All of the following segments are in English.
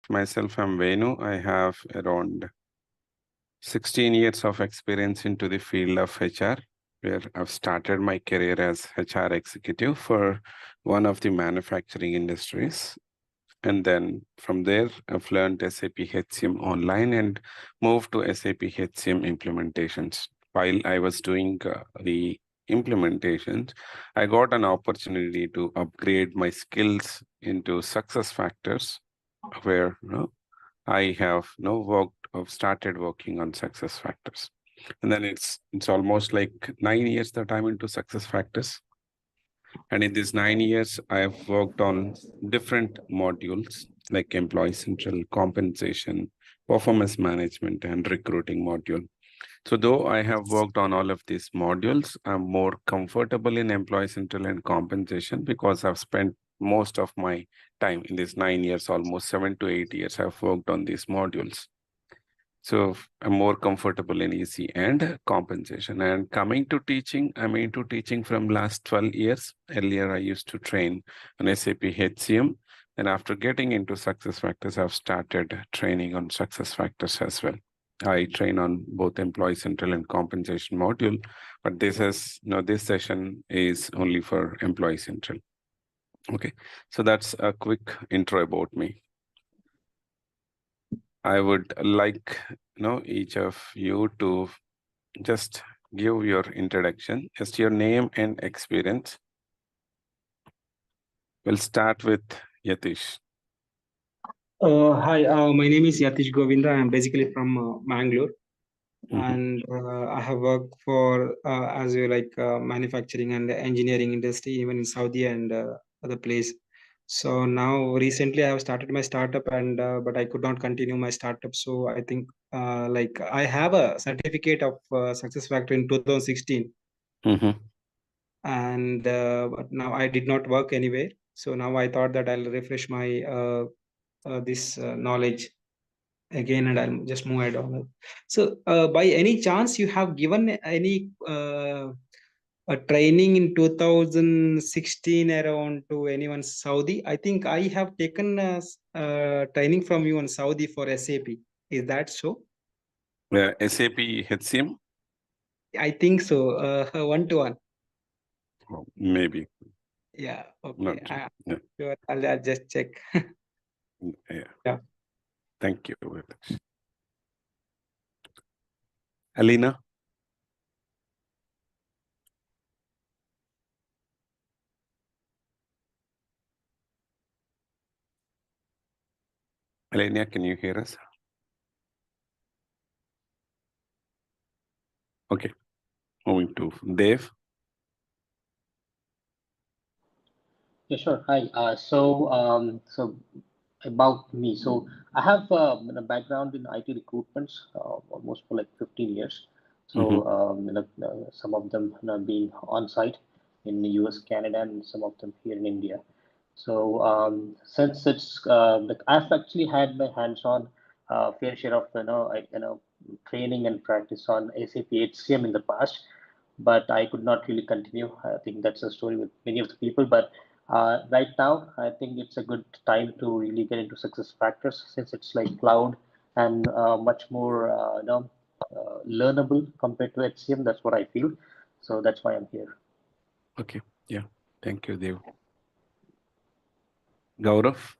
Myself, I'm Venu. I have around 16 years of experience into the field of HR, where I've started my career as HR executive for one of the manufacturing industries. And then from there, I've learned SAP HCM online and moved to SAP HCM implementations. While I was doing the implementations, I got an opportunity to upgrade my skills into SuccessFactors, where I have started working on SuccessFactors. And then it's almost like 9 years that I'm into SuccessFactors. And in these 9 years, I have worked on different modules like Employee Central, compensation, performance management, and recruiting module. So though I have worked on all of these modules, I'm more comfortable in Employee Central and compensation because I've spent most of my time in these 9 years, almost 7 to 8 years, I've worked on these modules. So I'm more comfortable in EC and compensation. And coming to teaching, I'm into teaching from last 12 years. Earlier, I used to train on SAP HCM. And after getting into SuccessFactors, I've started training on SuccessFactors as well. I train on both Employee Central and compensation module, but this session is only for Employee Central. Okay, so that's a quick intro about me. I would like each of you to just give your introduction, just your name and experience. We'll start with Yatish. Hi, my name is Yatish Govinda. I'm basically from Mangalore, and I have worked for as you like manufacturing and engineering industry, even in Saudi and other place. So now recently I have started my startup, and but I could not continue my startup. So I think like I have a certificate of SuccessFactors in 2016, and but now I did not work anywhere. So now I thought that I'll refresh my this knowledge again, and I'll just move ahead on it. So by any chance you have given any a training in 2016 around to anyone Saudi? I think I have taken training from you on Saudi for SAP. Is that so? SAP HCM? I think so. 1-to-1. Oh, maybe. Yeah. Okay. Not, yeah. Sure. I'll just check. Yeah. Thank you. Alina? Alina, can you hear us? Okay. Moving to Dave. Yeah, sure. Hi. So about me. So I have a background in IT recruitments, almost for like 15 years. So some of them being on site in the US, Canada, and some of them here in India. So since it's like I've actually had my hands-on fair share of training and practice on SAP HCM in the past, but I could not really continue. I think that's a story with many of the people. But right now, I think it's a good time to really get into SuccessFactors since it's like cloud and much more learnable compared to HCM. That's what I feel. So that's why I'm here. Okay. Yeah. Thank you, Dev. Gaurav?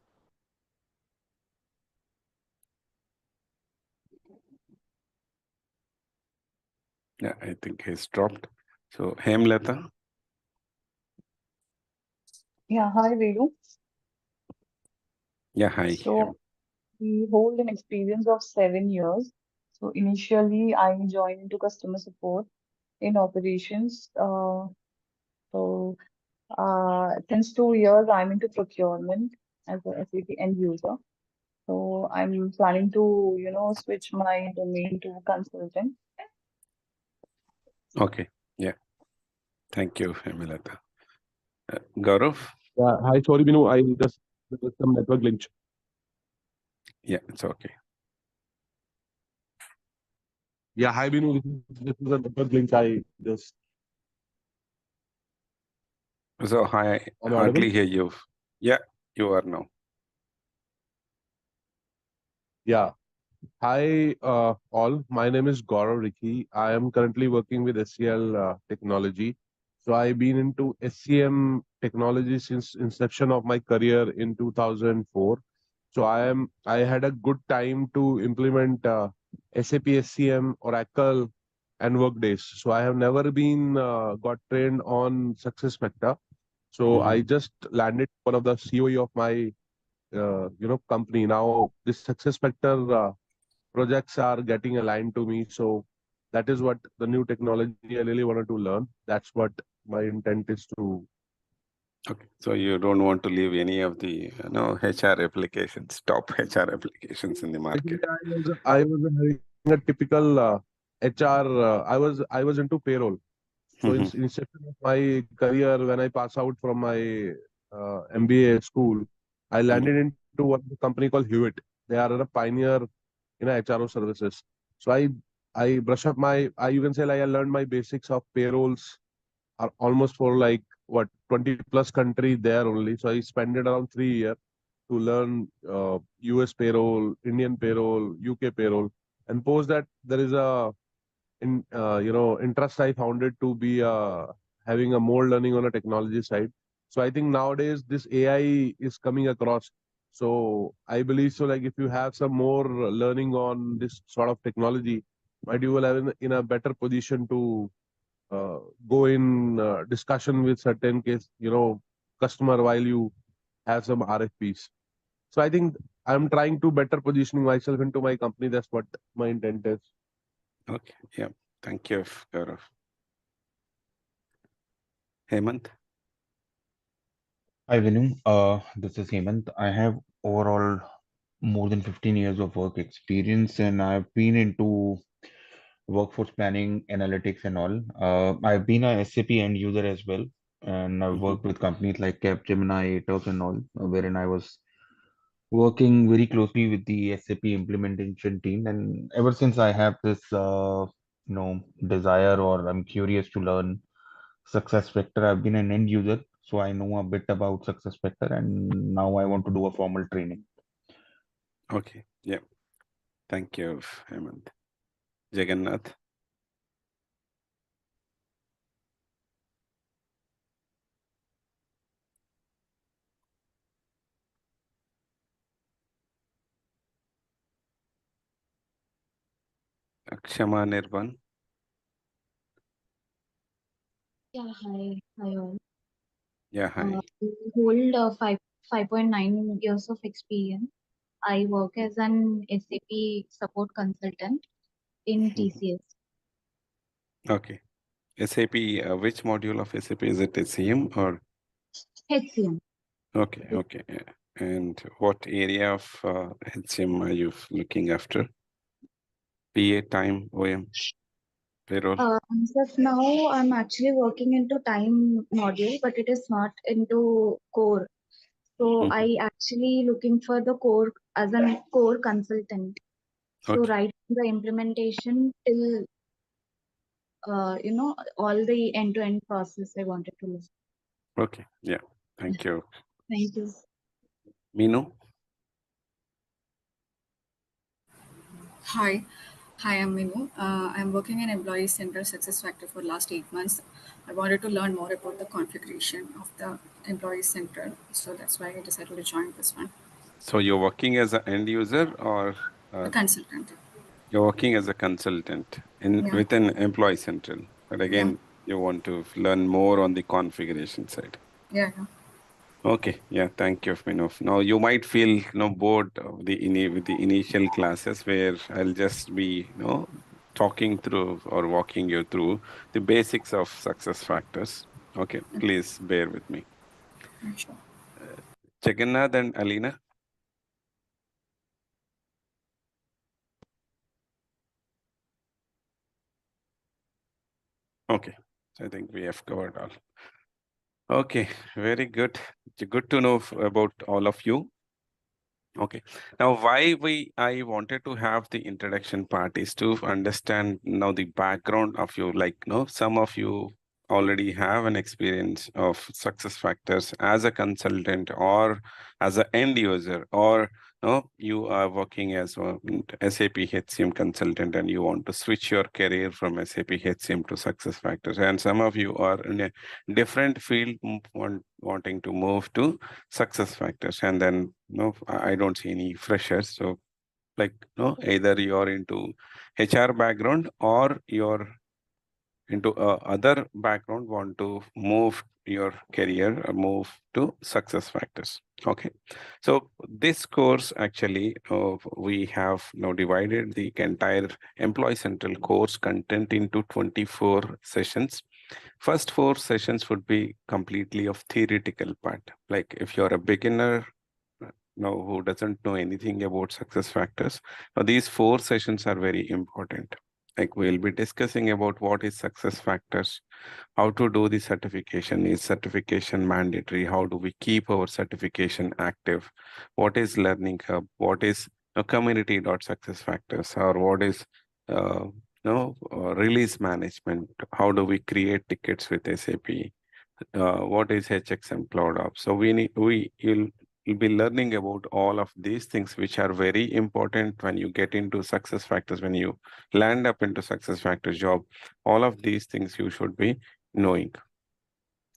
Yeah, I think he's dropped. So, Hemlata? Yeah, hi, Venu. Yeah, hi. So we hold an experience of 7 years. So initially, I joined into customer support in operations. So since 2 years, I'm into procurement as a SAP end user. So I'm planning to, switch my domain to consultant. Okay. Yeah. Thank you, Hemlata. Gaurav? Yeah, hi, sorry, Binu, there was some network glitch. Yeah, it's okay. Yeah, hi, Binu, this is a network glitch. I just. So, I hardly hear you. Yeah, you are now. Yeah. Hi, all. My name is Gaurav Rikhi. I am currently working with SCL Technology. So I've been into SCM technology since inception of my career in 2004. So I had a good time to implement SAP SCM, Oracle, and Workdays. So I have never been got trained on SuccessFactor. So I just landed one of the COE of my company. Now this SuccessFactor projects are getting aligned to me. So that is what the new technology I really wanted to learn. That's what my intent is to. Okay, so you don't want to leave any of the HR applications, top HR applications in the Actually, market. I was having a typical HR. I was into payroll. So in inception of my career, when I pass out from my MBA school, I landed into one company called Hewitt. They are a pioneer in HRO services. So I brush up my. You can say like I learned my basics of payrolls are almost for like what 20 plus country there only. So I spent it around 3 years to learn US payroll, Indian payroll, UK payroll, and post that there is a interest I found it to be having a more learning on a technology side. So I think nowadays this AI is coming across. So I believe so like if you have some more learning on this sort of technology, might you will have in a better position to go in discussion with certain case customer while you have some RFPs. So I think I'm trying to better positioning myself into my company. That's what my intent is. Okay, yeah. Thank you, Gaurav. Hemant? Hi, Vinu. This is Hemant. I have overall more than 15 years of work experience, and I've been into workforce planning, analytics, and all. I've been a SAP end user as well, and I've worked with companies like Capgemini, Atos, and all, wherein I was working very closely with the SAP implementation team. And ever since I have this, desire, or I'm curious to learn SuccessFactor. I've been an end user, so I know a bit about SuccessFactor, and now I want to do a formal training. Okay, yeah. Thank you, Hemant. Jagannath? Akshama Nirban? Yeah, hi, hi all. Yeah, hi. I hold 5.9 years of experience. I work as an SAP support consultant in TCS. Okay. SAP, which module of SAP? Is it SCM or? HCM. Okay, okay. Yeah. And what area of HCM are you looking after? PA, time, OM, payroll? As of now, I'm actually working into time module, but it is not into core. So I actually looking for the core as a core consultant. So Okay. right from the implementation till all the end-to-end process I wanted to learn. Okay. Yeah. Thank you. Thank you. Meenu? Hi, I'm Minu. I'm working in Employee Central SuccessFactors for last 8 months. I wanted to learn more about the configuration of the Employee Central, so that's why I decided to join this one. So you're working as an end user or A consultant. you're working as a consultant Yeah. within Employee Central, but again, Yeah. you want to learn more on the configuration side. Yeah. Okay, yeah, thank you, Minu. Now you might feel bored of with the initial classes where I'll just be talking through or walking you through the basics of success factors. Okay, please bear with me. Sure. Jagannath and Alina. Okay, so I think we have covered all. Okay, very good. Good to know about all of you. Okay. Now, why I wanted to have the introduction part is to understand now the background of you. Like, some of you already have an experience of success factors as a consultant or as an end user, or No, you are working as a SAP HCM consultant and you want to switch your career from SAP HCM to SuccessFactors. And some of you are in a different field wanting to move to SuccessFactors. And then, no, I don't see any freshers. So like, no, either you're into HR background or you're into other background, want to move your career or move to SuccessFactors. Okay, so this course actually we have now divided the entire Employee Central course content into 24 sessions. First 4 sessions would be completely of theoretical part. Like if you're a beginner now who doesn't know anything about SuccessFactors, now these 4 sessions are very important. Like we'll be discussing about what is SuccessFactors, how to do the certification, is certification mandatory, how do we keep our certification active, what is Learning Hub, what is community.successfactors, or what is release management, how do we create tickets with SAP, what is HXM Cloud Ops. So you'll be learning about all of these things, which are very important when you get into SuccessFactors, when you land up into SuccessFactors job. All of these things you should be knowing.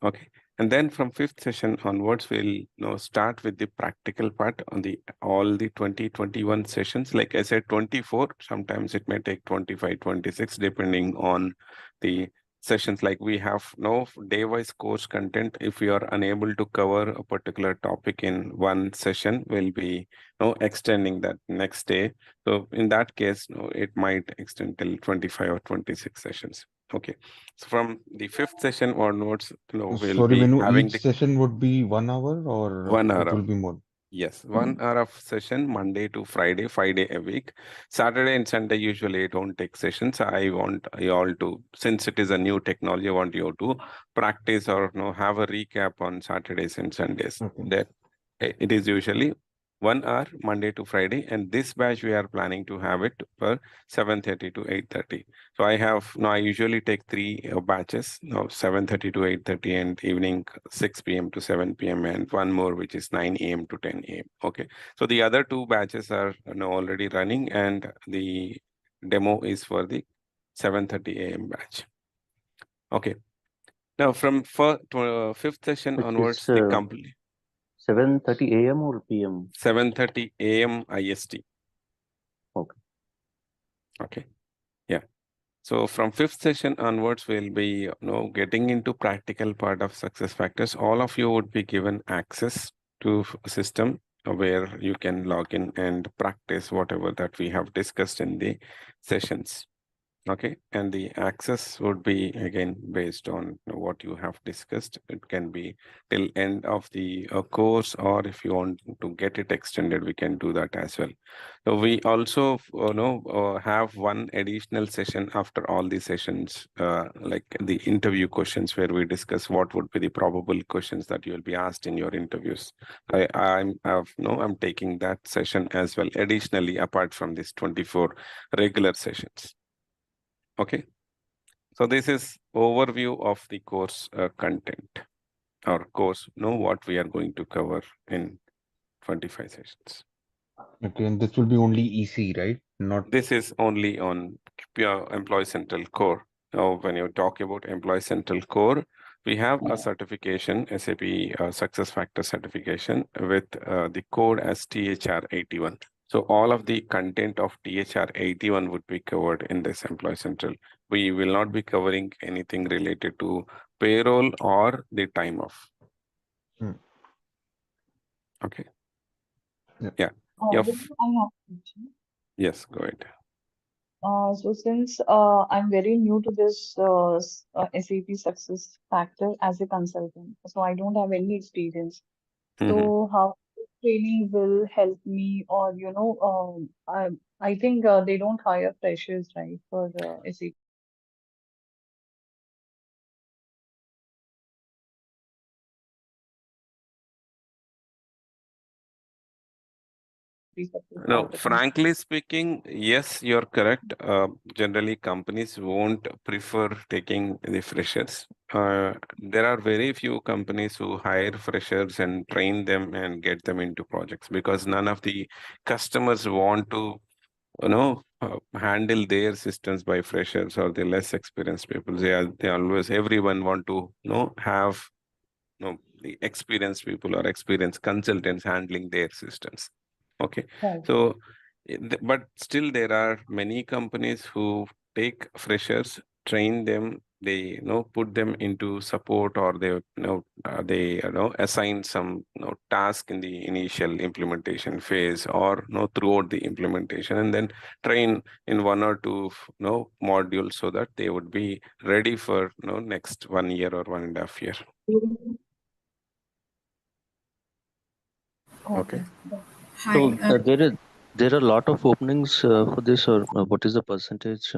Okay. And then from 5th session onwards, we'll start with the practical part on all the 2021 sessions. Like I said, 24, sometimes it may take 25, 26, depending on the sessions. Like we have no day-wise course content. If we are unable to cover a particular topic in one session, we'll be extending that next day. So in that case, it might extend till 25 or 26 sessions. Okay, so from the 5th session onwards, we'll Sorry, be Venu, having each the session would be 1 hour or 1 hour it will of, be more? yes, 1 hour of session, Monday to Friday, 5 days a week. Saturday and Sunday, usually I don't take sessions. I want you all to, since it is a new technology, I want you to practice or have a recap on Saturdays and Sundays. Okay. That it is usually 1 hour, Monday to Friday, and this batch we are planning to have it for 7:30 to 8:30. So I usually take 3 batches, 7:30 to 8:30 and evening 6 p.m. to 7 p.m. and one more which is 9 a.m. to 10 a.m. Okay, so the other 2 batches are already running, and the demo is for the 7:30 a.m. batch. Okay, now from 5th session Which onwards, is the complete 7:30 a.m. or p.m.? 7:30 a.m. IST. Okay. Okay. Yeah. So from 5th session onwards, we'll be getting into practical part of SuccessFactors. All of you would be given access to a system where you can log in and practice whatever that we have discussed in the sessions. Okay, and the access would be again based on what you have discussed. It can be till end of the course, or if you want to get it extended, we can do that as well. So we also have one additional session after all the sessions, like the interview questions, where we discuss what would be the probable questions that you will be asked in your interviews. I'm taking that session as well, additionally apart from this 24 regular sessions. Okay, so this is overview of the course content or course, what we are going to cover in 25 sessions. Okay, and this will be only EC, right? Not. This is only on pure Employee Central Core. Now, when you talk about Employee Central Core, we have a certification, SAP SuccessFactors certification with the code as THR81. So all of the content of THR81 would be covered in this Employee Central. We will not be covering anything related to payroll or the time off. Okay. Yeah. I have a question. Yes, go ahead. So since I'm very new to this SAP SuccessFactor as a consultant, so I don't have any experience. So how training will help me, or I think they don't hire freshers, right, for SAP No, SuccessFactor. frankly speaking, yes, you're correct. Generally, companies won't prefer taking the freshers. there are very few companies who hire freshers and train them and get them into projects, because none of the customers want to, handle their systems by freshers or the less experienced people. They always, everyone want to, have, the experienced people or experienced consultants handling their systems. Okay. Right. So, but still there are many companies who take freshers, train them, they, put them into support, or they assign some, task in the initial implementation phase, or throughout the implementation, and then train in one or two modules, so that they would be ready for next 1 year or 1.5 year. Okay. Hi. So there are a lot of openings for this, or what is the percentage?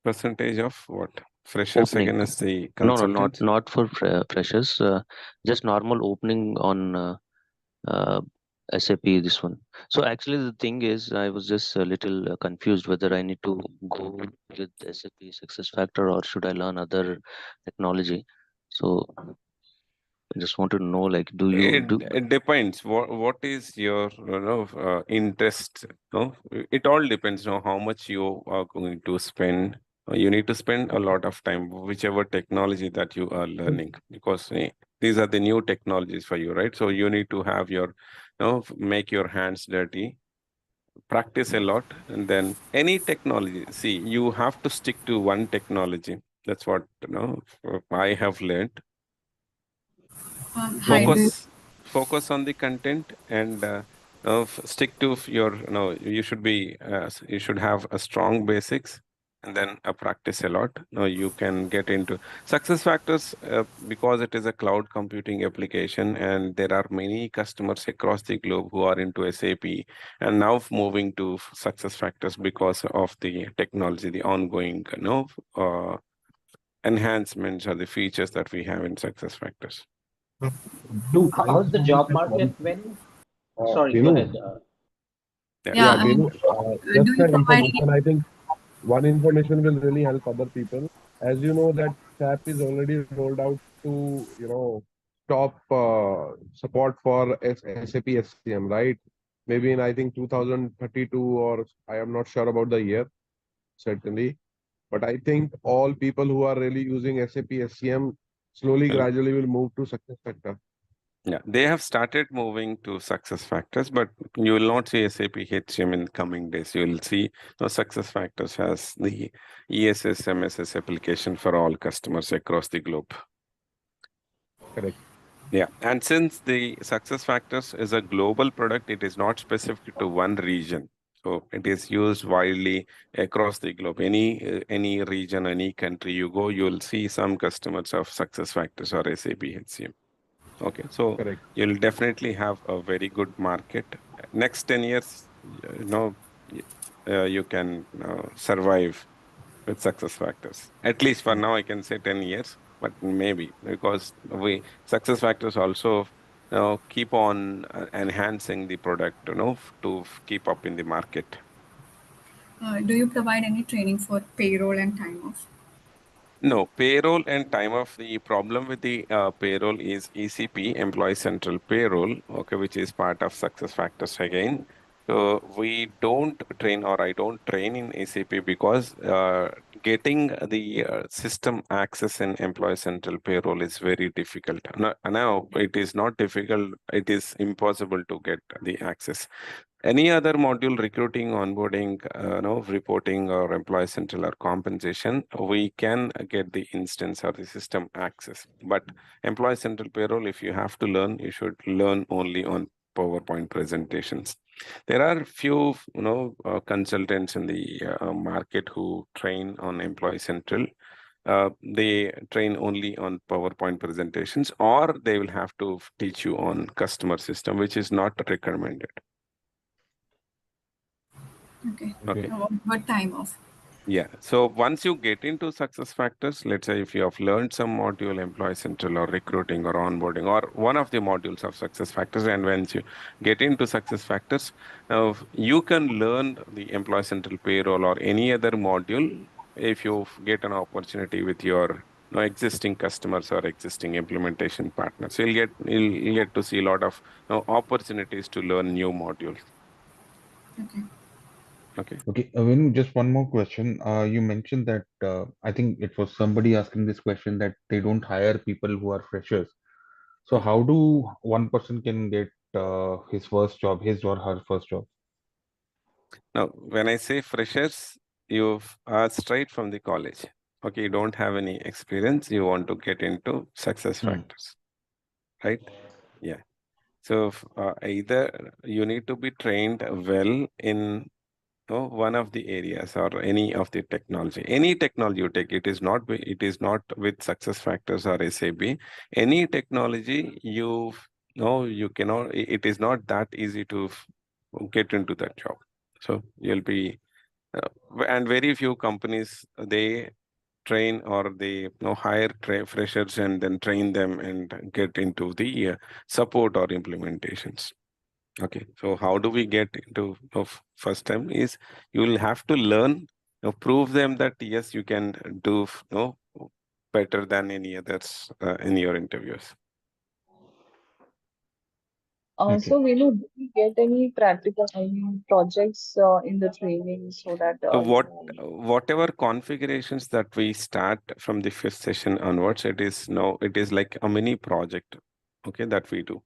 Percentage of what? Freshers Opening. against the No, consultants? not for freshers. Just normal opening on SAP. This one. So actually, the thing is, I was just a little confused whether I need to go with SAP SuccessFactor or should I learn other technology. So I just want to know, like, do you do? It depends. What is your interest? It all depends on how much you are going to spend. You need to spend a lot of time, whichever technology that you are learning, because these are the new technologies for you, right? So you need to have your, make your hands dirty, practice a lot, and then any technology. See, you have to stick to one technology. That's what I have learned. Hi. Focus on the content, and stick to your, you should be, you should have a strong basics, and then practice a lot. You can get into SuccessFactors, because it is a cloud computing application, and there are many customers across the globe who are into SAP and now moving to SuccessFactors because of the technology, the ongoing enhancements or the features that we have in SuccessFactors. How's the job market when? Sorry, go Binu, ahead. Yeah. Binu, Do just you an provide? information. I think one information will really help other people. As you know, that SAP is already rolled out to, top support for SAP SCM, right? Maybe in, I think, 2032, or I am not sure about the year, certainly. But I think all people who are really using SAP SCM slowly, gradually will move to SuccessFactor. Yeah, they have started moving to SuccessFactors, but you will not see SAP HCM in the coming days. You will see SuccessFactors has the ESS MSS application for all customers across the globe. Correct. Yeah, and since the SuccessFactors is a global product, it is not specific to one region. So it is used widely across the globe. Any region, any country you go, you will see some customers of SuccessFactors or SAP HCM. Okay, so Correct. you'll definitely have a very good market. Next 10 years, you can survive with SuccessFactors. At least for now, I can say 10 years, but maybe, because SuccessFactors also keep on enhancing the product, to keep up in the market. Do you provide any training for payroll and time off? No, payroll and time off. The problem with the payroll is ECP, Employee Central Payroll, okay, which is part of SuccessFactors again. So we don't train, or I don't train in ECP, because getting the system access in Employee Central Payroll is very difficult. Now, it is not difficult, it is impossible to get the access. Any other module, recruiting, onboarding, reporting, or employee central or compensation, we can get the instance or the system access. But employee central payroll, if you have to learn, you should learn only on PowerPoint presentations. There are few, consultants in the market who train on employee central. They train only on PowerPoint presentations, or they will have to teach you on customer system, which is not recommended. Okay. Okay. What time off? Yeah. So once you get into SuccessFactors, let's say if you have learned some module, Employee Central or recruiting or onboarding, or one of the modules of SuccessFactors, and once you get into SuccessFactors, you can learn the Employee Central payroll or any other module if you get an opportunity with your existing customers or existing implementation partners, you'll get to see a lot of opportunities to learn new modules. Okay. Okay. Okay, Venu, just one more question. You mentioned that I think it was somebody asking this question that they don't hire people who are freshers. So how do one person can get his first job, his or her first job? Now, when I say freshers, you are straight from the college. Okay, you don't have any experience. You want to get into SuccessFactors, right? Yeah. So either you need to be trained well in one of the areas or any of the technology. Any technology you take, it is not with SuccessFactors or SAP. Any technology you cannot. It is not that easy to get into that job. So you'll be, and very few companies they train or they hire freshers and then train them and get into the support or implementations. Okay, so how do we get into first time is you will have to learn, prove them that yes, you can do better than any others in your interviews. Okay. So Venu, do we get any practical, projects in the training so that So whatever configurations that we start from the fifth session onwards, it is like a mini project, okay, that we do.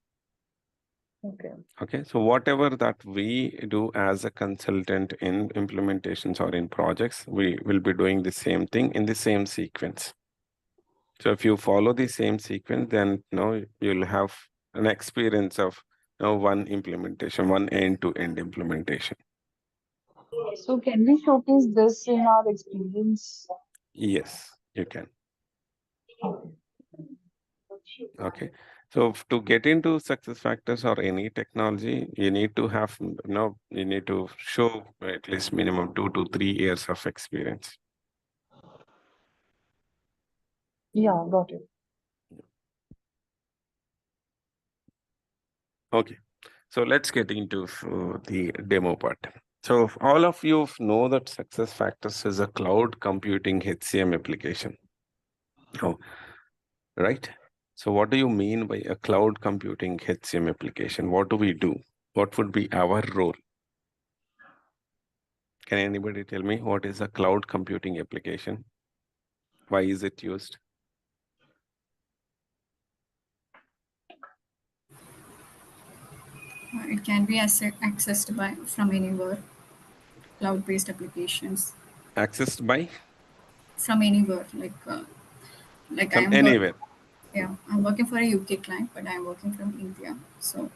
Okay, so whatever that we do as a consultant in implementations or in projects, we will be doing the same thing in the same sequence. So if you follow the same sequence, then you'll have an experience of one implementation, one end-to-end implementation. So can we showcase this in our experience? Yes, you can. Okay. So to get into SuccessFactors or any technology, you need to have, you need to show at least minimum 2 to 3 years of experience. Yeah, got it. Okay. So let's get into the demo part. So all of you know that SuccessFactors is a cloud computing HCM application. Oh, right? So what do you mean by a cloud computing HCM application? What do we do? What would be our role? Can anybody tell me what is a cloud computing application? Why is it used? It can be accessed from anywhere. Cloud-based applications. Accessed by? From anywhere, like From anywhere. Yeah, I'm working for a UK client, but I'm working from India. So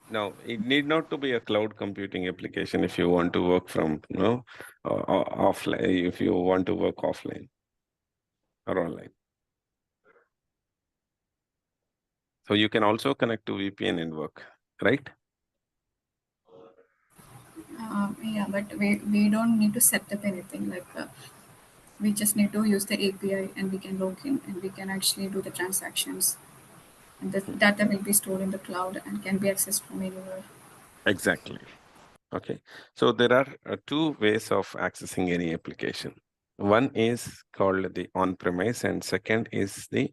Now, it need not to be a cloud computing application if you want to work from offline, if you want to work offline or online. So you can also connect to VPN and work, right? yeah, but we don't need to set up anything. We just need to use the API and we can log in and we can actually do the transactions. And the data will be stored in the cloud and can be accessed from anywhere. Exactly. Okay. So there are two ways of accessing any application. One is called the on-premise and second is the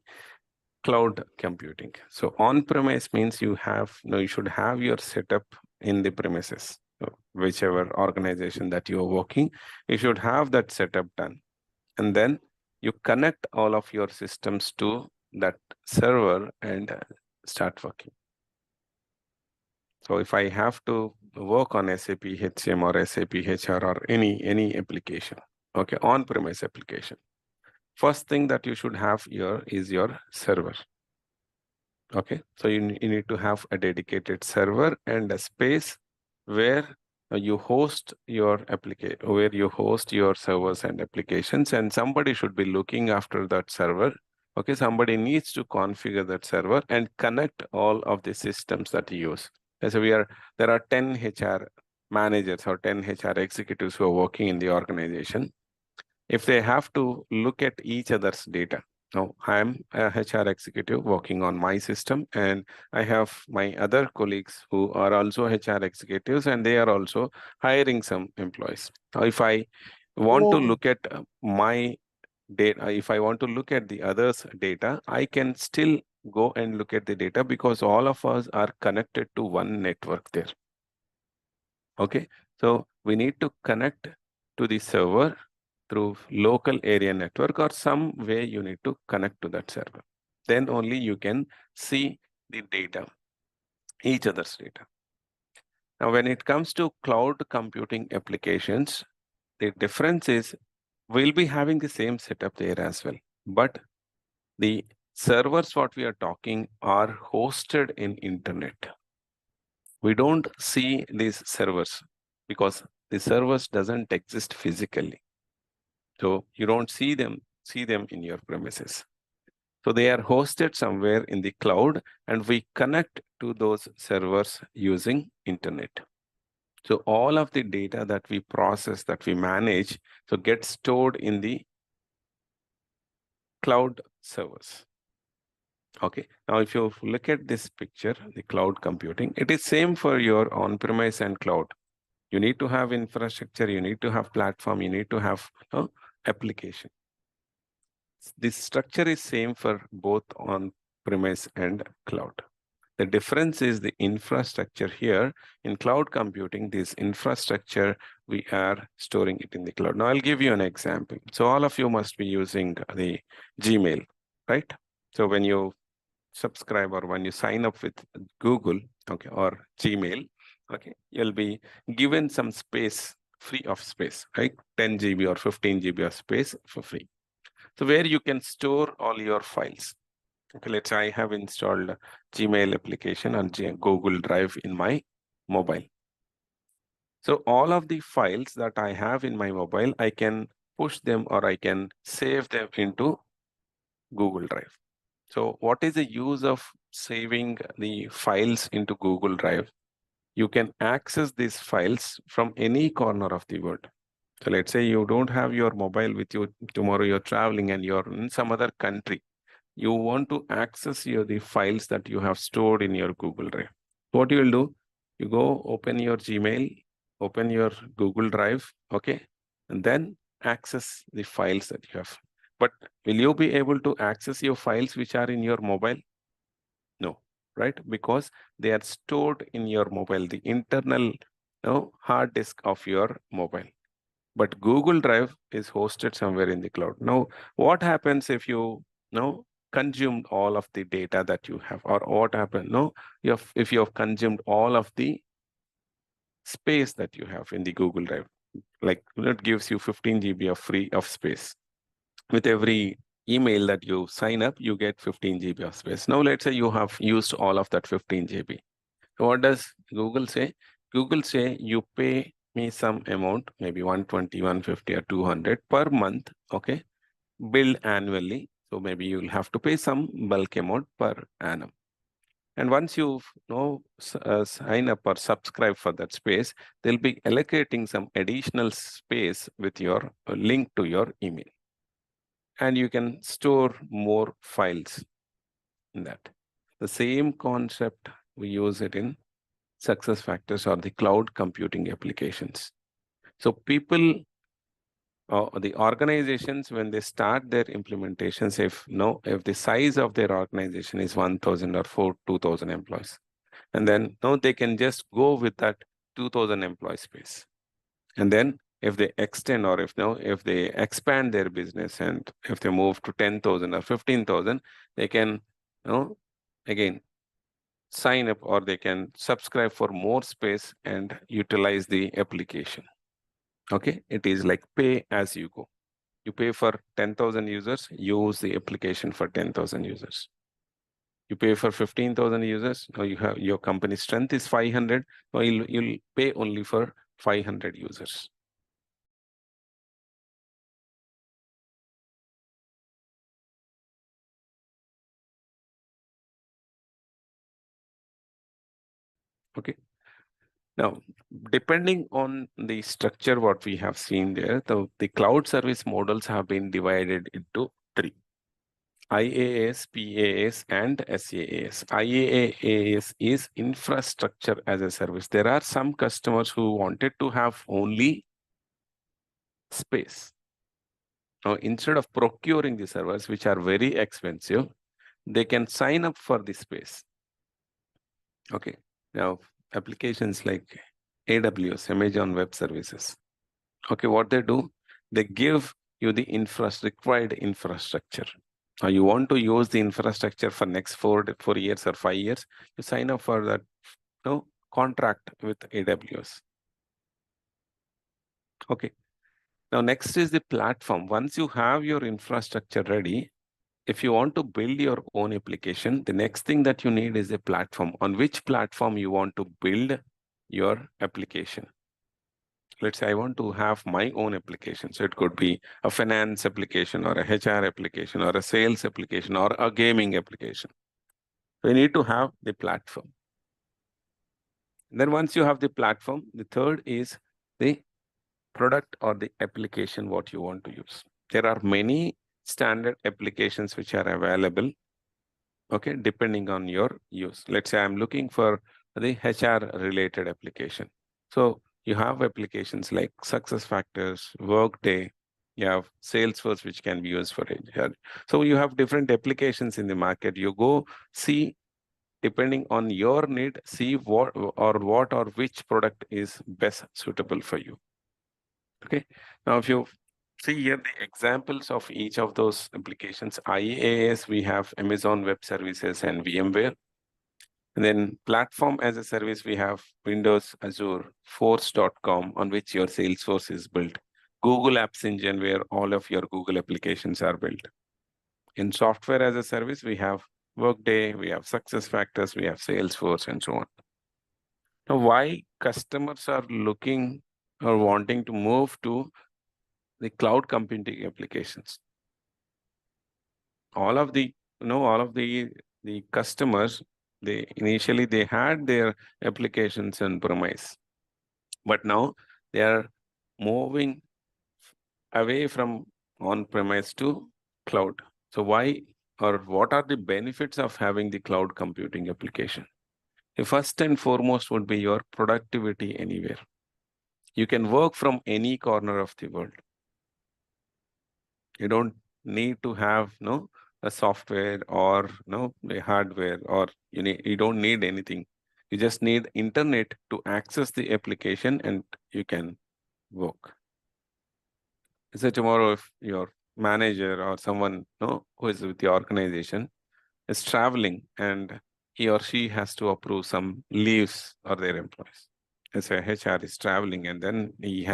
cloud computing. So on-premise means you should have your setup in the premises. So whichever organization that you are working, you should have that setup done. And then you connect all of your systems to that server and start working. So if I have to work on SAP HCM or SAP HR or any application, okay, on-premise application, first thing that you should have here is your server. Okay, so you need to have a dedicated server and a space where you host your application, where you host your servers and applications, and somebody should be looking after that server. Okay, somebody needs to configure that server and connect all of the systems that you use. So there are 10 HR managers or 10 HR executives who are working in the organization. If they have to look at each other's data, now I'm a HR executive working on my system, and I have my other colleagues who are also HR executives, and they are also hiring some employees. Now, if I want to Oh, look at my data, if I want to look at the others' data, I can still go and look at the data because all of us are connected to one network there. Okay, so we need to connect to the server through local area network or some way you need to connect to that server. Then only you can see the data, each other's data. Now, when it comes to cloud computing applications, the difference is we'll be having the same setup there as well. But the servers, what we are talking, are hosted in internet. We don't see these servers because the servers doesn't exist physically. So you don't see them in your premises. So they are hosted somewhere in the cloud and we connect to those servers using internet. So all of the data that we process, that we manage, so gets stored in the cloud servers. Okay, now if you look at this picture, the cloud computing, it is same for your on-premise and cloud. You need to have infrastructure, you need to have platform, you need to have application. This structure is same for both on-premise and cloud. The difference is the infrastructure here. In cloud computing, this infrastructure, we are storing it in the cloud. Now, I'll give you an example. So all of you must be using the Gmail, right? So when you subscribe or when you sign up with Google, okay, or Gmail, okay, you'll be given some space, free of space, right? 10 GB or 15 GB of space for free. So where you can store all your files. Okay, let's say I have installed Gmail application on Google Drive in my mobile. So all of the files that I have in my mobile, I can push them or I can save them into Google Drive. So what is the use of saving the files into Google Drive? You can access these files from any corner of the world. So let's say you don't have your mobile with you, tomorrow you're traveling and you're in some other country. You want to access the files that you have stored in your Google Drive. What you will do, you go open your Gmail, open your Google Drive, okay, and then access the files that you have. But will you be able to access your files which are in your mobile? No, right? Because they are stored in your mobile, the internal hard disk of your mobile. But Google Drive is hosted somewhere in the cloud. Now, what happens if you consumed all of the data that you have, or what happens if you have consumed all of the space that you have in the Google Drive? Like it gives you 15 GB of free of space. With every email that you sign up, you get 15 GB of space. Now, let's say you have used all of that 15 GB. So what does Google say? Google say you pay me some amount, maybe 120, 150 or 200 per month, okay, billed annually. So maybe you'll have to pay some bulk amount per annum. And once you sign up or subscribe for that space, they'll be allocating some additional space with your link to your email. And you can store more files in that. The same concept, we use it in SuccessFactors or the cloud computing applications. So people, the organizations, when they start their implementations, if the size of their organization is 1,000 or 2,000 employees, and then they can just go with that 2,000 employee space. And then if they extend or if they expand their business and if they move to 10,000 or 15,000, they can again sign up or they can subscribe for more space and utilize the application. Okay, it is like pay as you go. You pay for 10,000 users, use the application for 10,000 users. You pay for 15,000 users, now you have your company strength is 500, now you'll pay only for 500 users. Okay. Now, depending on the structure, what we have seen there, the cloud service models have been divided into three: IaaS, PaaS, and SaaS. IaaS is infrastructure as a service. There are some customers who wanted to have only space. Now, instead of procuring the servers, which are very expensive, they can sign up for the space. Okay. Now, applications like AWS, Amazon Web Services. Okay, what they do, they give you the required infrastructure. Now, you want to use the infrastructure for next 4 years or 5 years, you sign up for that contract with AWS. Okay. Now, next is the platform. Once you have your infrastructure ready, if you want to build your own application, the next thing that you need is a platform. On which platform you want to build your application? Let's say I want to have my own application. So it could be a finance application or a HR application or a sales application or a gaming application. So you need to have the platform. Then once you have the platform, the third is the product or the application what you want to use. There are many standard applications which are available, okay, depending on your use. Let's say I'm looking for the HR related application. So you have applications like SuccessFactors, Workday, you have Salesforce, which can be used for HR. So you have different applications in the market. You go see, depending on your need, see what or which product is best suitable for you. Okay. Now, if you see here the examples of each of those applications, IaaS, we have Amazon Web Services and VMware. And then platform as a service, we have Windows, Azure, Force.com, on which your Salesforce is built. Google Apps Engine, where all of your Google applications are built. In software as a service, we have Workday, we have SuccessFactors, we have Salesforce, and so on. Now, why customers are looking or wanting to move to the cloud computing applications? All of the customers, they initially they had their applications on premise, but now they are moving away from on premise to cloud. So why or what are the benefits of having the cloud computing application? The first and foremost would be your productivity anywhere. You can work from any corner of the world. You don't need to have a software or a hardware, or you don't need anything. You just need internet to access the application and you can work. So tomorrow, if your manager or someone who is with the organization is traveling and he or she has to approve some leaves or their employees. Let's say HR is traveling and then he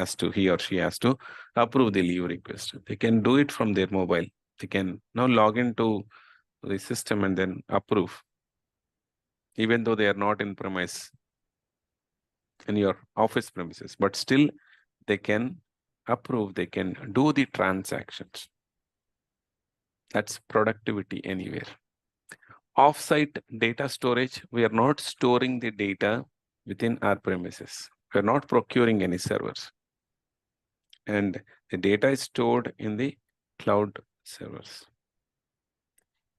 or she has to approve the leave request. They can do it from their mobile. They can now log into the system and then approve, even though they are not in premise in your office premises, but still they can approve, they can do the transactions. That's productivity anywhere. Offsite data storage, we are not storing the data within our premises. We're not procuring any servers. And the data is stored in the cloud servers.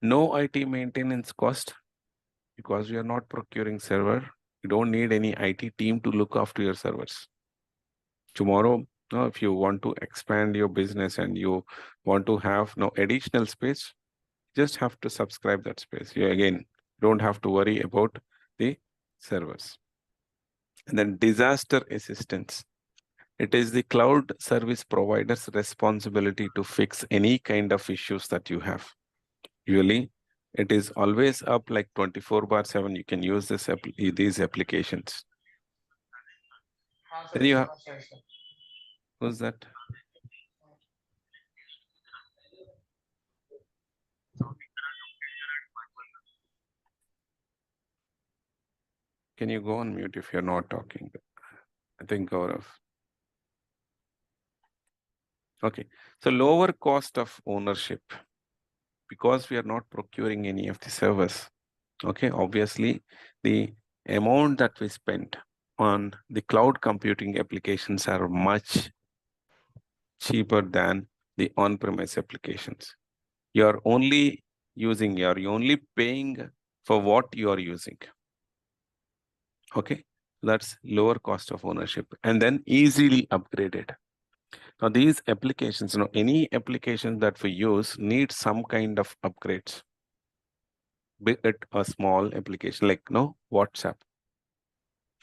No IT maintenance cost because we are not procuring server. You don't need any IT team to look after your servers. Tomorrow, if you want to expand your business and you want to have additional space, just have to subscribe that space. You again don't have to worry about the servers. And then disaster assistance. It is the cloud service provider's responsibility to fix any kind of issues that you have. Usually, it is always up like 24/7. You can use these applications. Then you have, who's that? Can you go on mute if you're not talking? I think Gaurav. Okay, so lower cost of ownership. Because we are not procuring any of the servers, okay, obviously the amount that we spent on the cloud computing applications are much cheaper than the on-premise applications. You're only paying for what you are using. Okay, that's lower cost of ownership and then easily upgraded. Now, these applications, any application that we use need some kind of upgrades. Be it a small application like WhatsApp.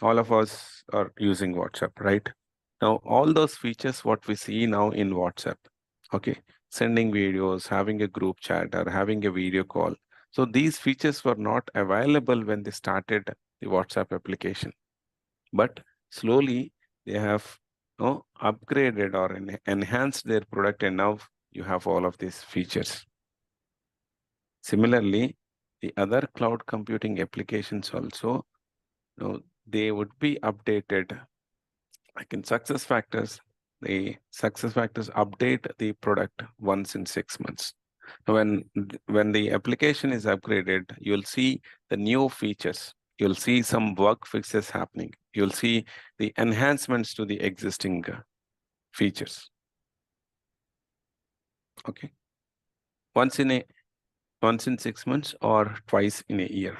All of us are using WhatsApp, right? Now, all those features, what we see now in WhatsApp, okay, sending videos, having a group chat, or having a video call. So these features were not available when they started the WhatsApp application, but slowly they have upgraded or enhanced their product, and now you have all of these features. Similarly, the other cloud computing applications also, they would be updated. Like in SuccessFactors, the SuccessFactors update the product once in 6 months. When the application is upgraded, you'll see the new features. You'll see some work fixes happening. You'll see the enhancements to the existing features. Okay. Once in 6 months or twice in a year.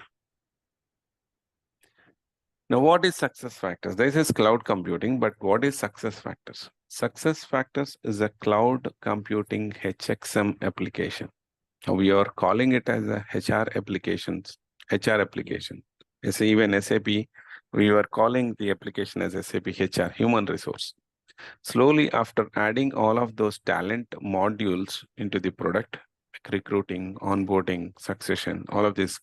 Now, what is SuccessFactors? This is cloud computing, but what is SuccessFactors? SuccessFactors is a cloud computing HXM application. We are calling it as a HR application. Even SAP, we were calling the application as SAP HR, human resource. Slowly, after adding all of those talent modules into the product, like recruiting, onboarding, succession, all of these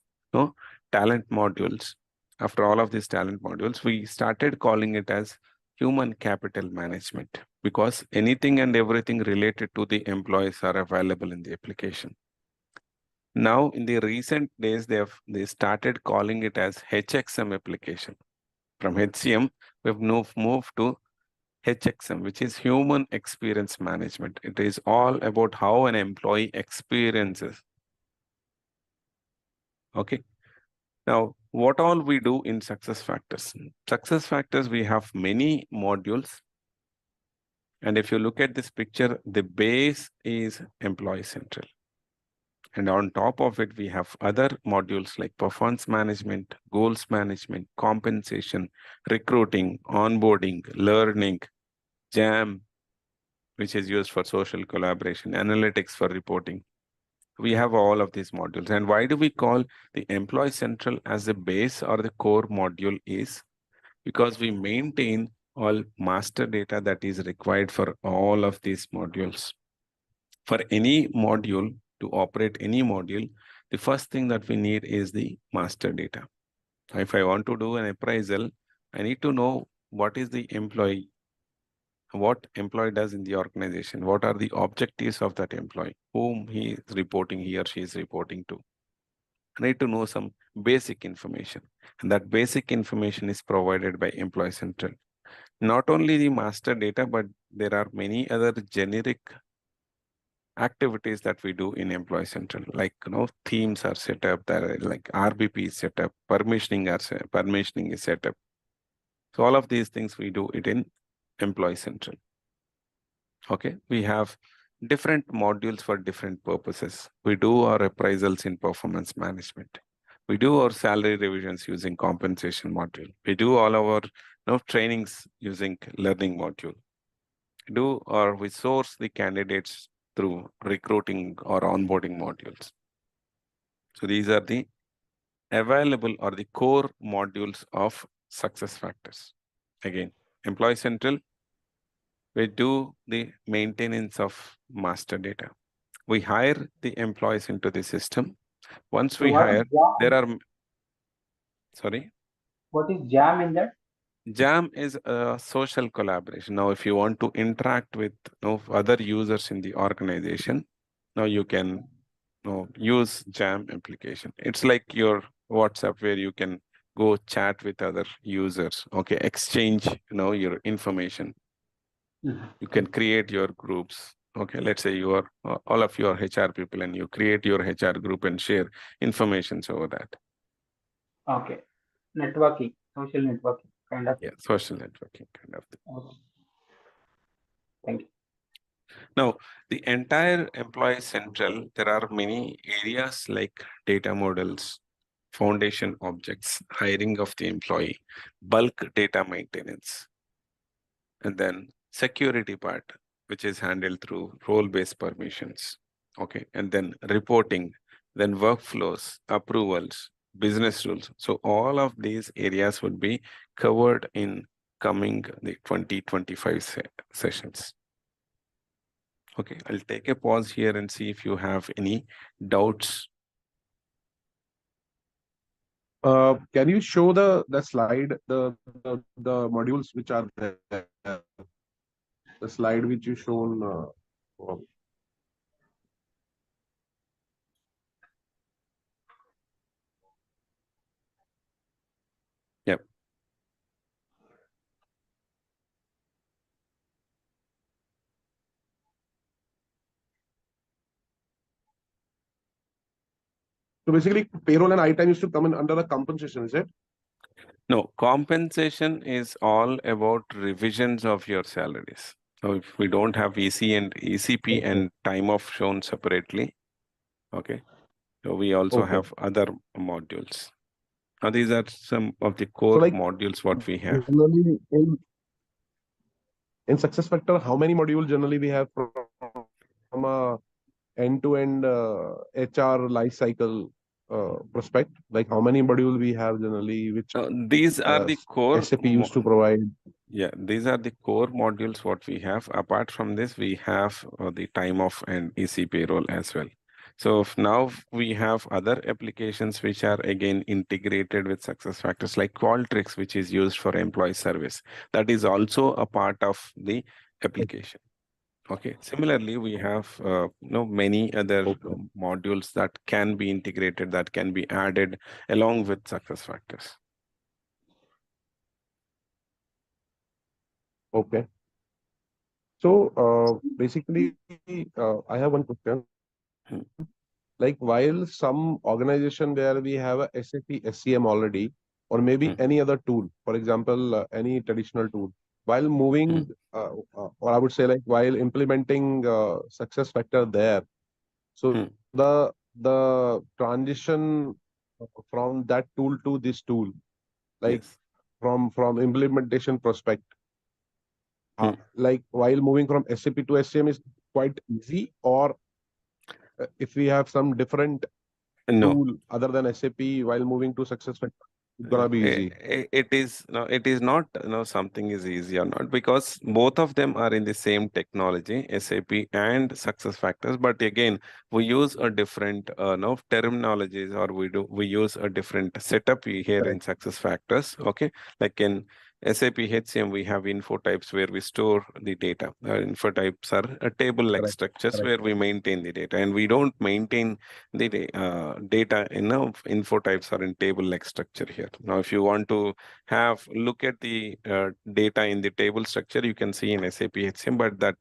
talent modules, after all of these talent modules, we started calling it as human capital management, because anything and everything related to the employees are available in the application. Now, in the recent days, they started calling it as HXM application. From HCM, we've moved to HXM, which is Human Experience Management. It is all about how an employee experiences. Okay. Now, what all we do in SuccessFactors? SuccessFactors, we have many modules. And if you look at this picture, the base is Employee Central. And on top of it, we have other modules like performance management, goals management, compensation, recruiting, onboarding, learning, JAM, which is used for social collaboration, analytics for reporting. We have all of these modules. And why do we call the Employee Central as the base or the core module is because we maintain all master data that is required for all of these modules. For any module, to operate any module, the first thing that we need is the master data. If I want to do an appraisal, I need to know what is the employee, what employee does in the organization, what are the objectives of that employee, whom he or she is reporting to. I need to know some basic information, and that basic information is provided by Employee Central. Not only the master data, but there are many other generic activities that we do in Employee Central, like themes are set up, like RBP is set up, permissioning is set up. So all of these things we do it in Employee Central. Okay, we have different modules for different purposes. We do our appraisals in performance management. We do our salary revisions using compensation module. We do all our trainings using learning module. We source the candidates through recruiting or onboarding modules. So these are the available or the core modules of SuccessFactors. Again, Employee Central, we do the maintenance of master data. We hire the employees into the system. Once we hire, there are, sorry? What is JAM in that? JAM is a social collaboration. Now, if you want to interact with other users in the organization, now you can use JAM application. It's like your WhatsApp where you can go chat with other users, okay, exchange your information. You can create your groups. Okay, let's say you are all of your HR people and you create your HR group and share information over that. Okay. Networking, social networking kind of. Yeah, social networking kind of thing. Okay. Thank you. Now, the entire Employee Central, there are many areas like data models, foundation objects, hiring of the employee, bulk data maintenance, and then security part. which is handled through role-based permissions. Okay, and then reporting, then workflows, approvals, business rules. So all of these areas would be covered in coming the 2025 sessions. Okay, I'll take a pause here and see if you have any doubts. Can you show the slide, the modules which are there, the slide which you shown? Yep. So basically, payroll and iTime used to come in under the compensation, is it? No, compensation is all about revisions of your salaries. So if we don't have EC and ECP Okay. and time off shown separately, okay. So we also Okay. have other modules. Now these are some of the core like, modules what we have. Generally, in SuccessFactor, how many modules generally we have from a end-to-end HR life cycle prospect? Like how many modules we have generally, which These are the core SAP used to provide? Yeah, these are the core modules what we have. Apart from this, we have the time off and EC payroll as well. So now we have other applications which are again integrated with SuccessFactors like Qualtrics, which is used for employee service. That is also a part of the application. Okay. Similarly, we have many other modules that can be integrated, that can be added along with SuccessFactors. Okay. So basically, I have one question. Like while some organization where we have a SAP SCM already, or maybe any other tool, for example, any traditional tool, while moving, or I would say like while implementing SuccessFactor there, so the transition from that tool to this tool, like Yes. from implementation perspective, like while moving from SAP to SCM is quite easy, or if we have some different tool other than SAP while moving to SuccessFactors, it's gonna be easy. It is not something is easy or not, because both of them are in the same technology, SAP and SuccessFactors. But again, we use a different terminologies, or we use a different setup here in SuccessFactors. Okay, like in SAP HCM, we have info types where we store the data. Info types are table-like structures where we maintain the data, and we don't maintain the data in info types or in table-like structure here. Now, if you want to look at the data in the table structure, you can see in SAP HCM, but that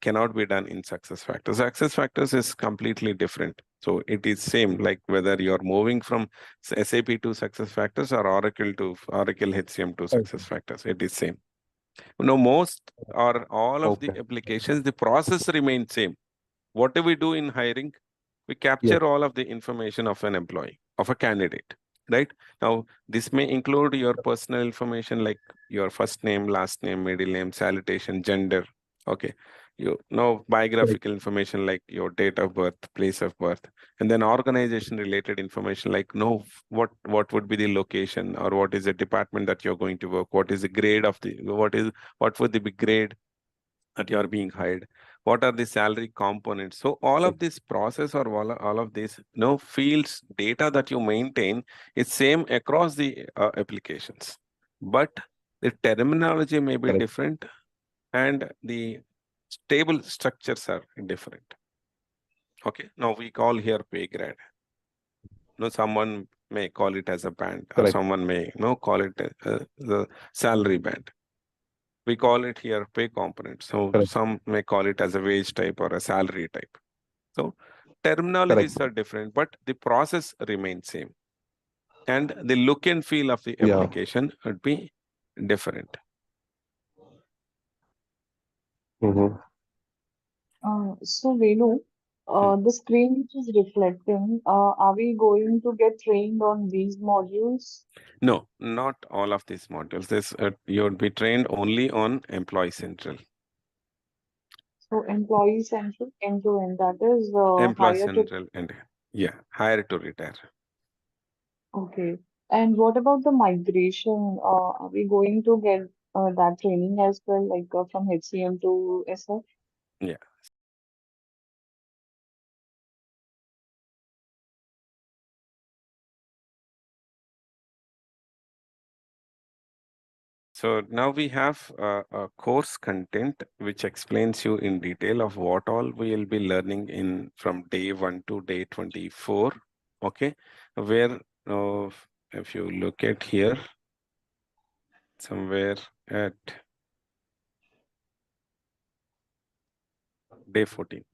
cannot be done in SuccessFactors. SuccessFactors is completely different. So it is same, like whether you're moving from SAP to SuccessFactors or Oracle HCM to SuccessFactors, it is same. Most or all of the applications, the process remains same. What do we do in hiring? We capture all of the information of an employee, of a candidate, right? Now, this may include your personal information like your first name, last name, middle name, salutation, gender. Okay. Biographical information like your date of birth, place of birth, and then organization related information like what would be the location, or what is the department that you're going to work, what is the grade of what would be grade that you are being hired, what are the salary components. So all of this process, or all of this fields data that you maintain is same across the applications, but the terminology may be different and the table structures are different. Okay, now we call here pay grade. Someone may call it as a band, or someone may call it the salary band. We call it here pay component. So some may call it as a wage type or a salary type. So terminologies are different, but the process remains same. And the look and feel of the application would be different. So Venu, the screen which is reflecting, are we going to get trained on these modules? No, not all of these modules. You would be trained only on Employee Central. So Employee Central end-to-end, that is Employee hire to, Central and yeah, hire to retire. okay. And what about the migration? Are we going to get that training as well, like from HCM to SF? Yeah. So now we have a course content which explains you in detail of what all we will be learning in from day 1 to day 24. Okay, where if you look at here, somewhere at day 14.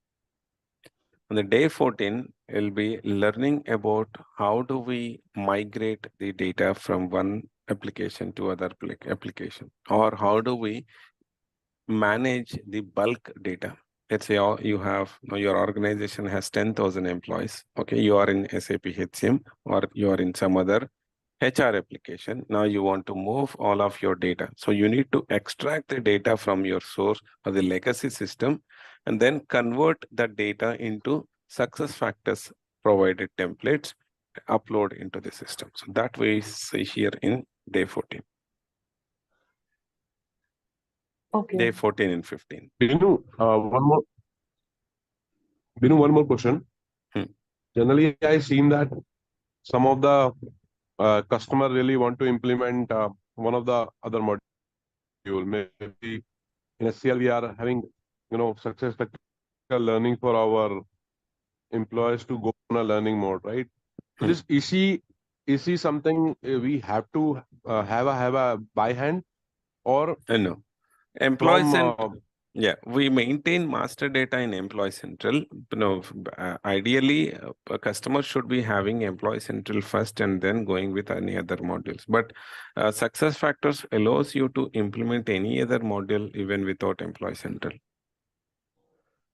On the day 14, we'll be learning about how do we migrate the data from one application to other application, or how do we manage the bulk data. Let's say you have, your organization has 10,000 employees. Okay, you are in SAP HCM or you are in some other HR application. Now you want to move all of your data. So you need to extract the data from your source or the legacy system and then convert that data into SuccessFactors provided templates, upload into the system. So that we see here in day 14. Okay. Day 14 and 15. Binu, one more question. Generally, I've seen that some of the customer really want to implement one of the other module. Maybe in SCL we are having, success factor learning for our employees to go on a learning mode, right? So this EC something we have to have a by hand or no. Employee Central. Yeah, we maintain master data in Employee Central. Ideally, a customer should be having Employee Central first and then going with any other modules. But SuccessFactors allows you to implement any other module even without Employee Central.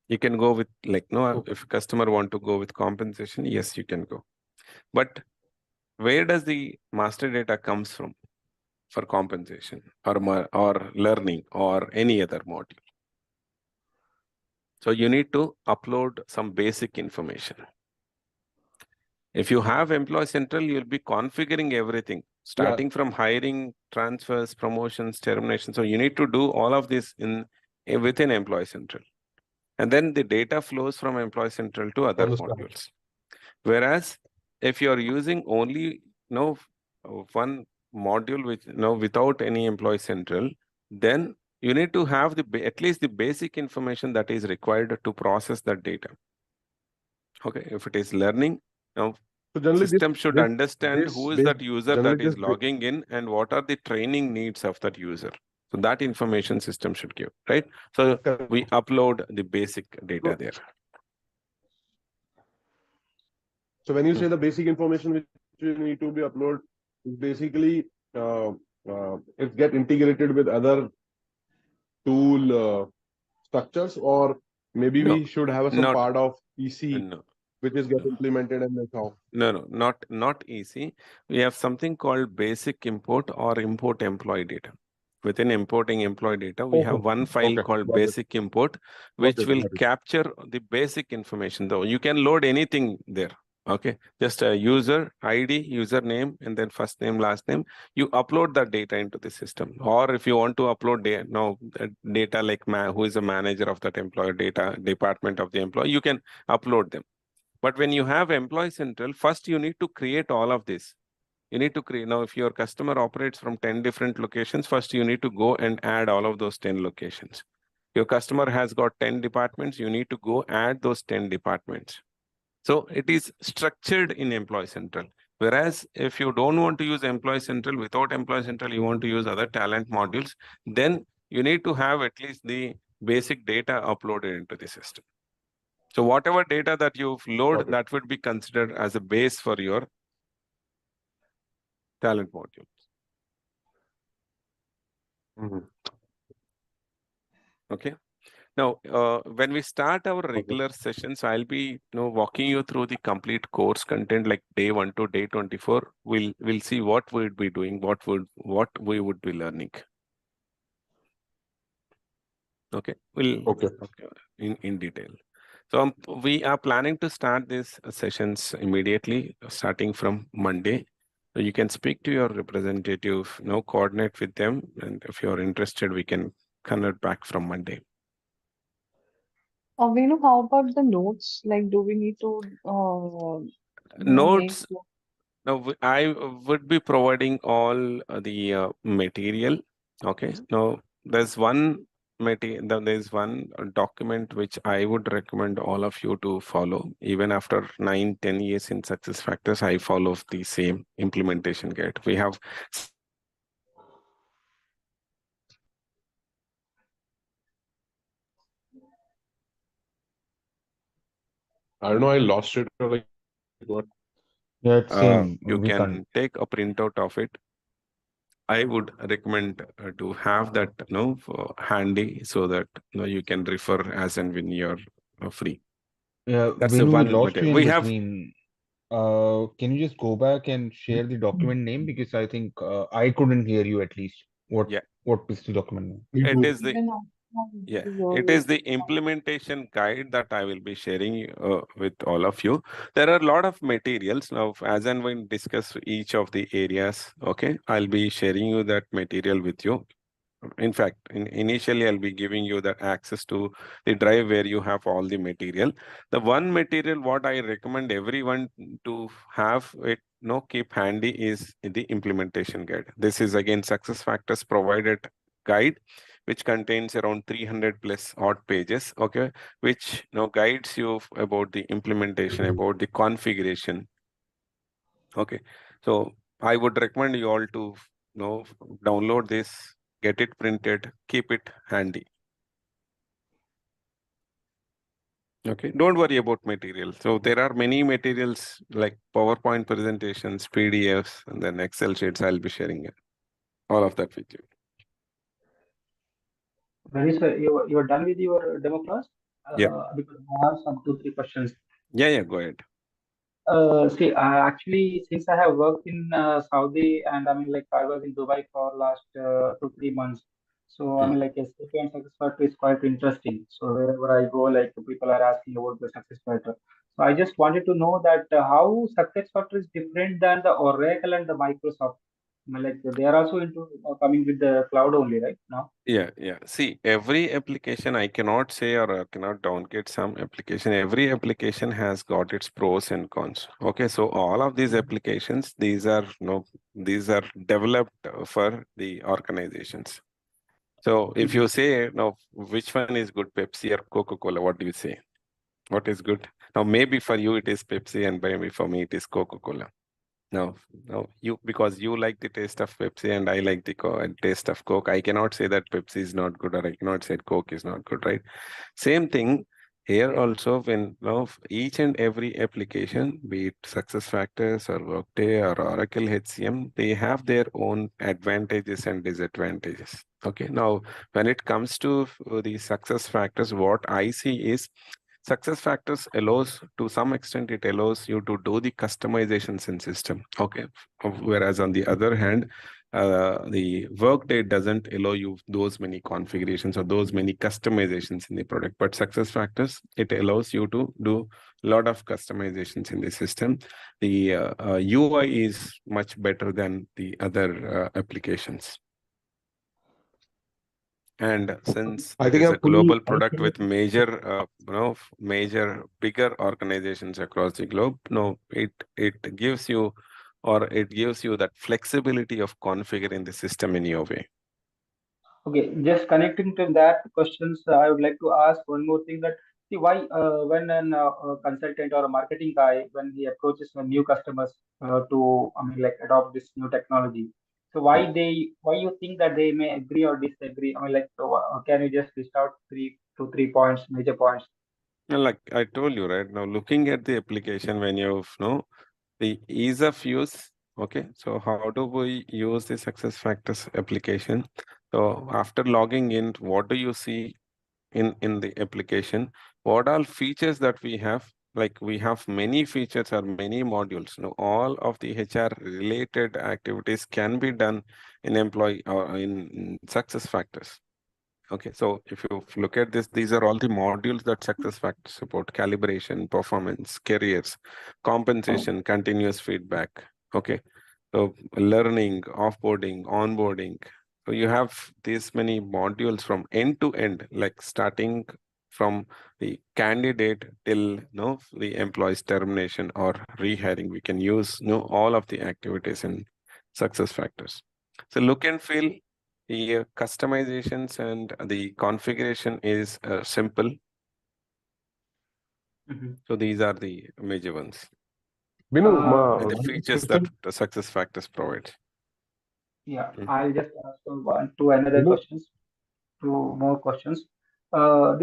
You can go with if a customer want to go with compensation, yes, you can go. But where does the master data comes from for compensation or learning or any other module? So you need to upload some basic information. If you have Employee Central, you'll be configuring everything, starting from hiring, transfers, promotions, termination. So you need to do all of this within Employee Central. And then the data flows from Employee Central to other modules. Whereas if you're using only one module without any Employee Central, then you need to have at least the basic information that is required to process that data. Okay, if it is learning, now system should understand who is that user that is logging in and what are the training needs of that user. So that information system should give, right? So we upload the basic data there. So when you say the basic information which need to be uploaded, basically it get integrated with other tool structures, or maybe we should have some part of EC which is get implemented and that's how. No, not EC. We have something called basic import or import employee data. Within importing employee data, we have one file called basic import, which will capture the basic information. Though you can load anything there. Okay, just a user ID, username, and then first name, last name. You upload that data into the system. Or if you want to upload data like who is the manager of that employer data department of the employee, you can upload them. But when you have Employee Central, first you need to create all of this. You need to create, now if your customer operates from 10 different locations, first you need to go and add all of those 10 locations. Your customer has got 10 departments, you need to go add those 10 departments. So it is structured in Employee Central. Whereas if you don't want to use Employee Central, without Employee Central, you want to use other talent modules, then you need to have at least the basic data uploaded into the system. So whatever data that you load, that would be considered as a base for your talent modules. Okay. Now, when we start our regular sessions, I'll be walking you through the complete course content, like day 1 to day 24. We'll see what we'll be doing, what we would be learning. Okay, we'll Okay. in detail. So we are planning to start these sessions immediately, starting from Monday. So you can speak to your representative, coordinate with them, and if you're interested, we can connect back from Monday. Venu, how about the notes? Like, do we need to, make Notes. Now, I would be providing all the material. Okay. Now, there's one material. There's one document which I would recommend all of you to follow. Even after 9-10 years in SuccessFactors, I follow the same implementation guide. We have. I don't know, I lost it or like what? Yeah, it's same. You We can't. can take a printout of it. I would recommend to have that handy so that you can refer as and when you're free. Yeah, That's the Venu, we one lost you material. in We have. between. Can you just go back and share the document name? Because I think I couldn't hear you at least. Yeah, What is the document name? it is the even I yeah, hear it you. is the implementation guide that I will be sharing with all of you. There are a lot of materials now. As and when discuss each of the areas, okay, I'll be sharing you that material with you. In fact, initially I'll be giving you the access to the drive where you have all the material. The one material what I recommend everyone to have it keep handy is the implementation guide. This is again SuccessFactors provided guide, which contains around 300 plus odd pages, okay, which guides you about the implementation, about the configuration. Okay, so I would recommend you all to download this, get it printed, keep it handy. Okay, don't worry about material. So there are many materials like PowerPoint presentations, PDFs, and then Excel sheets. I'll be sharing all of that with you. Very sir, you're done with your demo class? Yeah. Because I have some 2-3 questions. Yeah, go ahead. See, actually, since I have worked in Saudi, and I mean, like, I was in Dubai for last 2-3 months. So, I mean, like, SAP and SuccessFactor is quite interesting. So, wherever I go, like, people are asking about the SuccessFactor. So, I just wanted to know that how SuccessFactor is different than the Oracle and the Microsoft. I mean, like, they are also into coming with the cloud only, right now? Yeah. See, every application, I cannot say or I cannot downgrade some application. Every application has got its pros and cons. Okay, so all of these applications, these are developed for the organizations. So if you say now which one is good, Pepsi or Coca-Cola, what do you say? What is good? Now maybe for you it is Pepsi and maybe for me it is Coca-Cola. No, you because you like the taste of Pepsi and I like the taste of Coke. I cannot say that Pepsi is not good or I cannot say Coke is not good, right? Same thing here also when each and every application, be it SuccessFactors or Workday or Oracle HCM, they have their own advantages and disadvantages. Okay, now when it comes to the SuccessFactors, what I see is SuccessFactors allows, to some extent, it allows you to do the customizations in system. Okay, whereas on the other hand, the Workday doesn't allow you those many configurations or those many customizations in the product. But SuccessFactors, it allows you to do a lot of customizations in the system. The UI is much better than the other applications. And since I it think is I a fully global product with major, major bigger organizations across the globe, it gives you, or it gives you that flexibility of configuring the system in your way. Okay, just connecting to that questions, I would like to ask one more thing that see why when a consultant or a marketing guy when he approaches new customers to I mean like adopt this new technology, so why you think that they may agree or disagree? I mean like can you just list out 3 points, major points? And like I told you, right now, looking at the application when you know the ease of use. Okay, so how do we use the SuccessFactors application? So after logging in, what do you see in the application? What all features that we have? Like we have many features or many modules. All of the HR related activities can be done in employee or in SuccessFactors. Okay, so if you look at this, these are all the modules that SuccessFactors support: calibration, performance, careers, compensation, continuous feedback. Okay, so learning, offboarding, onboarding. So you have these many modules from end to end, like starting from the candidate till the employee's termination or rehiring. We can use all of the activities in SuccessFactors. So look and feel, the customizations and the configuration is simple. So these are the major ones. Binu, And the one features that question. the SuccessFactors provides. Yeah, I'll just ask two another Binu, questions, two more questions. How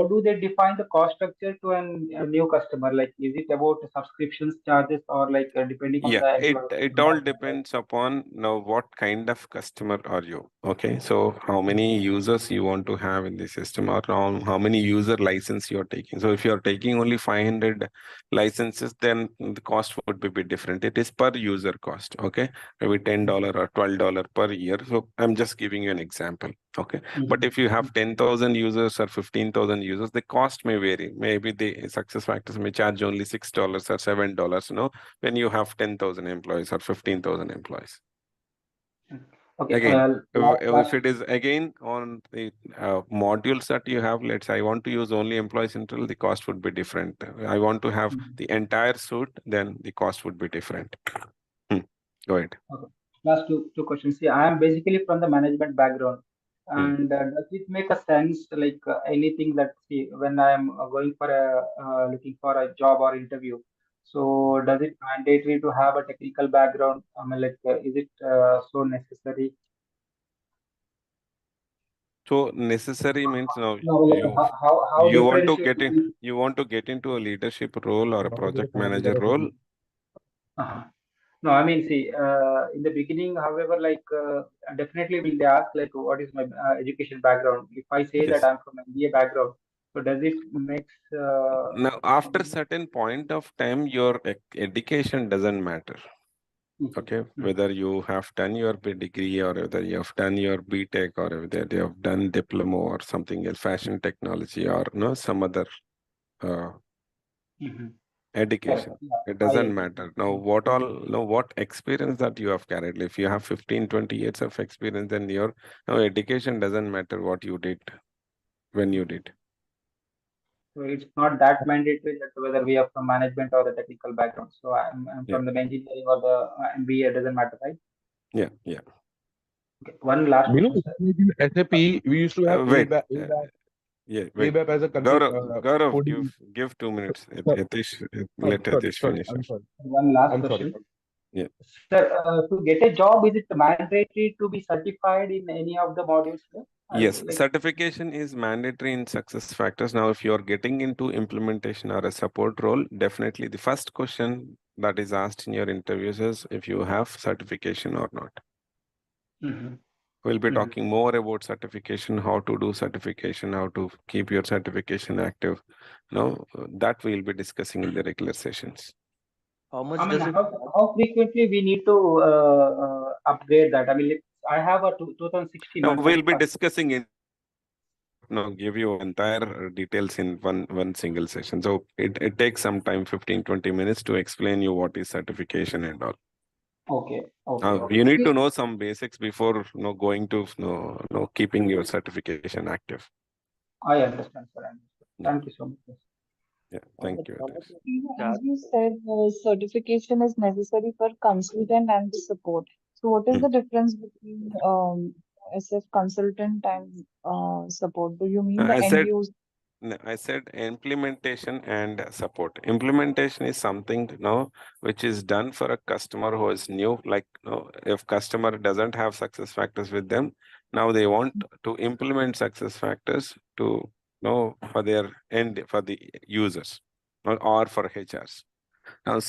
do they define the cost structure to a new customer? Like, is it about the subscriptions charges or like depending on Yeah, the it employer it all involvement, right? depends upon now what kind of customer are you. Okay, so how many users you want to have in the system, or how many user license you're taking. So if you're taking only 500 licenses, then the cost would be a bit different. It is per user cost. Okay, maybe $10 or $12 per year. So I'm just giving you an example. Okay, but if you have 10,000 users or 15,000 users, the cost may vary. Maybe the SuccessFactors may charge only $6 or $7, when you have 10,000 employees or 15,000 employees. Okay, Again, last, if it is again on the modules that you have, let's say I want to use only Employee Central, the cost would be different. I want to have the entire suite, then the cost would be different. Go ahead. okay. Last two questions. See, I am basically from the management background, and does it make a sense like anything that see when I am going for a looking for a job or interview? So does it mandatory to have a technical background? I mean, like, is it so necessary? So necessary means now No, like how you want to differentiate? get in, you want to get into a leadership role or a project manager role. Uh-huh. No, I mean, see, in the beginning, however, like definitely will they ask like, what is my education background? If I say that Yes. I'm from MBA background, so does it makes Now, after certain point of time, your education doesn't matter. Okay, whether you have done your degree or whether you have done your BTech or whether you have done diploma or something else, fashion technology or some other education. Correct. Yeah, It I doesn't agree. matter. Now, what experience that you have carried. If you have 15, 20 years of experience, then your education doesn't matter what you did when you did. So it's not that mandatory that whether we are from management or the technical background. So I'm Yeah. from the engineering or the MBA, it doesn't matter, right? Yeah, yeah. Okay. One last Binu, question, sir. in SAP, we used to have Wait. ABAP, Wait. ABAP as a Gaurav, coding. give 2 minutes. Sorry, Let Hitesh sorry. finish. I'm sorry. One last I'm sorry. question. Yeah. Sir, to get a job, is it mandatory to be certified in any of the modules here? Yes, certification is mandatory in SuccessFactors. Now, if you're getting into implementation or a support role, definitely the first question that is asked in your interviews is if you have certification or not. We'll be talking more about certification, how to do certification, how to keep your certification active. That we'll be discussing in the regular sessions. How much I mean, does it? how frequently we need to upgrade that? I mean, I have a 2016 Now, we'll be first. discussing in give you entire details in one single session. So it takes some time, 15-20 minutes to explain you what is certification and all. Okay. You need to know some basics before going to keeping your certification active. I understand, sir. Thank you so much. Yeah, thank you. As you said, certification is necessary for consultant and the support. So what is the difference between SF consultant and support? Do you mean the end user? I said implementation and support. Implementation is something which is done for a customer who is new. Like if customer doesn't have SuccessFactors with them, now they want to implement SuccessFactors to for their end for the users or for HRs. Now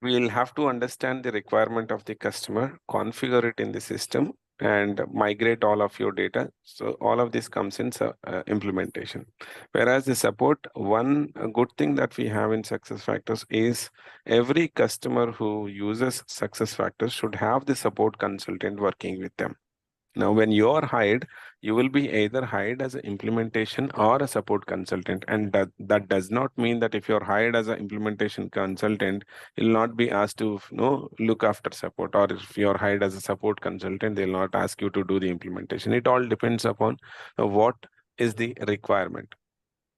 we'll have to understand the requirement of the customer, configure it in the system, and migrate all of your data. So all of this comes in implementation. Whereas the support, one good thing that we have in SuccessFactors is every customer who uses SuccessFactors should have the support consultant working with them. Now, when you are hired, you will be either hired as an implementation or a support consultant. And that does not mean that if you're hired as an implementation consultant, you'll not be asked to look after support. Or if you're hired as a support consultant, they'll not ask you to do the implementation. It all depends upon what is the requirement.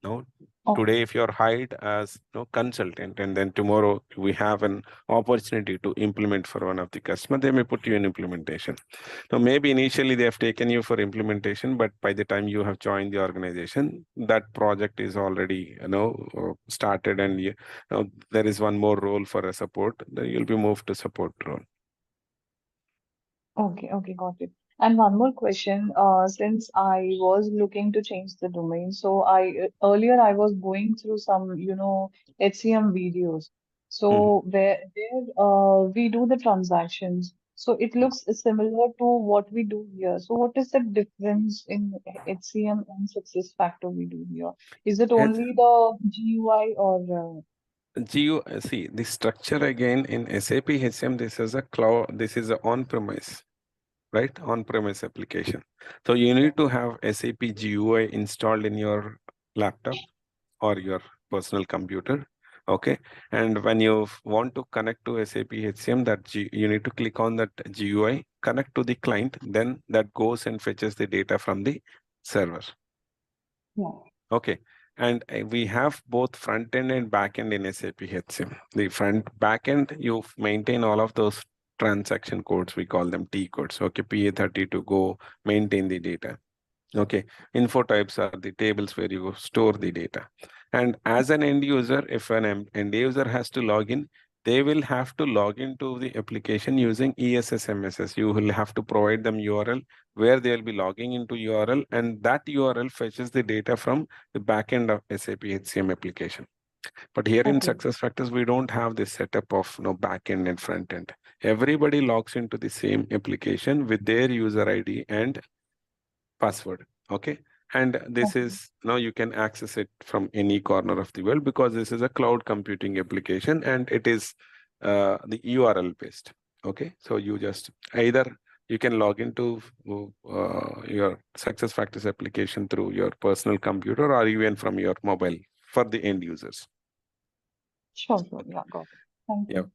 No, Oh, today if you're hired as consultant, and then tomorrow we have an opportunity to implement for one of the customer, they may put you in implementation. Now maybe initially they have taken you for implementation, but by the time you have joined the organization, that project is already started, and there is one more role for a support, then you'll be moved to support role. okay, okay, got it. And one more question, since I was looking to change the domain, so earlier I was going through some, HCM videos. So where we do the transactions. So it looks similar to what we do here. So what is the difference in HCM and success factor we do here? Is it As only the GUI or see the structure again in SAP HCM, this is a cloud, this is a on-premise, right? On-premise application. So you need to have SAP GUI installed in your laptop or your personal computer. Okay. And when you want to connect to SAP HCM, you need to click on that GUI, connect to the client, then that goes and fetches the data from the server. yeah? Okay. And we have both front end and back end in SAP HCM. The back end, you maintain all of those transaction codes, we call them T codes. Okay, PA30 to go maintain the data. Okay, info types are the tables where you store the data. And as an end user, if an end user has to log in, they will have to log into the application using ESS MSS. You will have to provide them URL where they'll be logging into URL, and that URL fetches the data from the backend of SAP HCM application. But here in Okay. SuccessFactors, we don't have this setup of backend and front end. Everybody logs into the same application with their user ID and password. Okay. And this Okay. is now you can access it from any corner of the world because this is a cloud computing application and it is the URL based. Okay. So you just either you can log into your SuccessFactors application through your personal computer or even from your mobile for the end users. Sure, sure. Yeah, got it. Thank Yeah. you.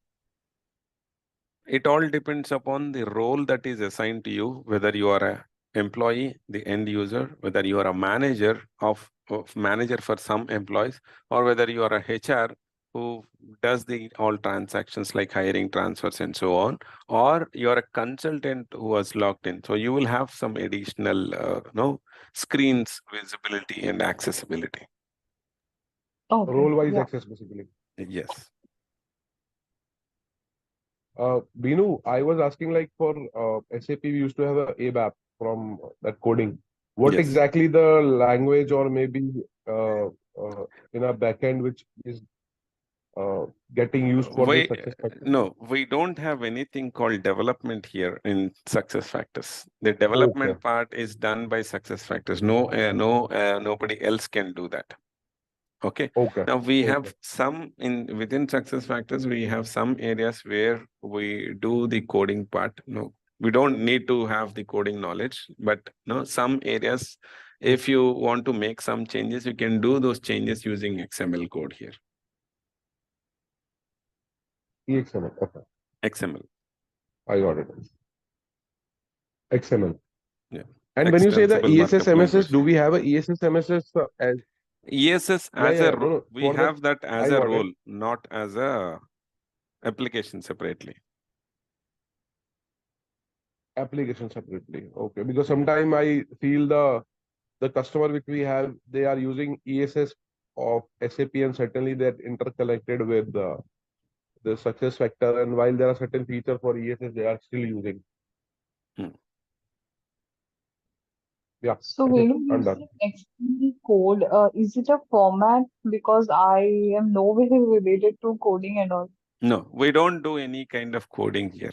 It all depends upon the role that is assigned to you, whether you are a employee, the end user, whether you are a manager of manager for some employees, or whether you are a HR who does the all transactions like hiring, transfers, and so on, or you are a consultant who was logged in. So you will have some additional screens, visibility, and accessibility. Okay. Role-wise Yeah. accessibility. Yes. Binu, I was asking like for SAP, we used to have a ABAP from that coding. What Yes. exactly the language or maybe in a backend which is getting used for the SuccessFactors? No, we don't have anything called development here in SuccessFactors. The Okay. development part is done by SuccessFactors. Nobody else can do that. Okay. Okay. Now we Okay. have some within SuccessFactors, we have some areas where we do the coding part. No, we don't need to have the coding knowledge, but some areas, if you want to make some changes, you can do those changes using XML code here. XML. Okay. XML. I got it. XML. Yeah. And when you say the Extensible ESS markup MSS, language. do we have a ESS MSS as ESS yeah, as yeah, a no, no, we for have that as I a got it. role, not as a application separately. Application separately. Okay. Because sometimes I feel the customer which we have, they are using ESS of SAP and certainly they're interconnected with the SuccessFactor, and while there are certain features for ESS, they are still using. Yeah. So Okay, when you I'm done. say XML code, is it a format? Because I am nowhere related to coding and all. No, we don't do any kind of coding here.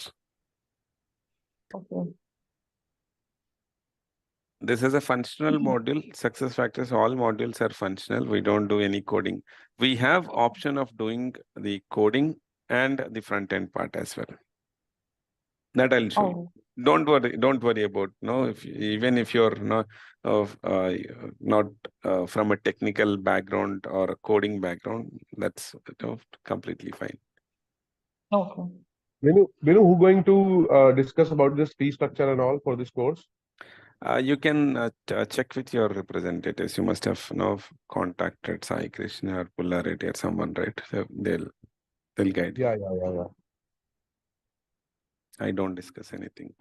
Okay. This is a functional module. SuccessFactors, all modules are functional. We don't do any coding. We have option of doing the coding and the front end part as well. That I'll show you. don't worry about even if you're not from a technical background or a coding background, that's completely fine. Okay. Vinu, who going to discuss about this fee structure and all for this course? You can check with your representatives. You must have contacted Sai Krishna or Pulla Reddy or someone, right? So they'll guide you. Yeah. I don't discuss anything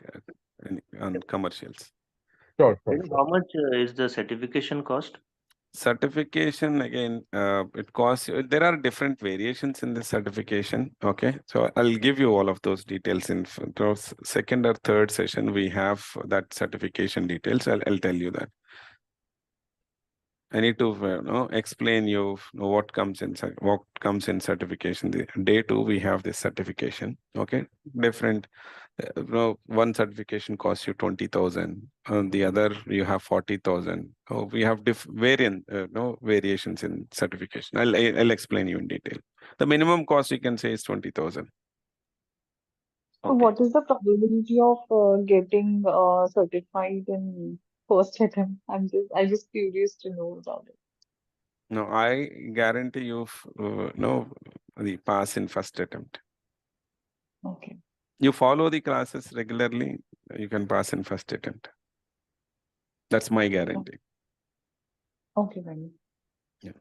on commercials. Sure. How much is the certification cost? Certification, again, it costs. There are different variations in the certification. Okay, so I'll give you all of those details in the second or third session. We have that certification details. I'll tell you that. I need to explain you what comes in certification. The day 2 we have this certification. Okay, different. One certification costs you 20,000. The other you have 40,000. We have variations in certification. I'll explain you in detail. The minimum cost you can say is 20,000. So what is the probability of getting certified in first attempt? I'm just curious to know about it. No, I guarantee you the pass in first attempt. Okay. You follow the classes regularly, you can pass in first attempt. That's my guarantee. Okay, Venu. Yeah.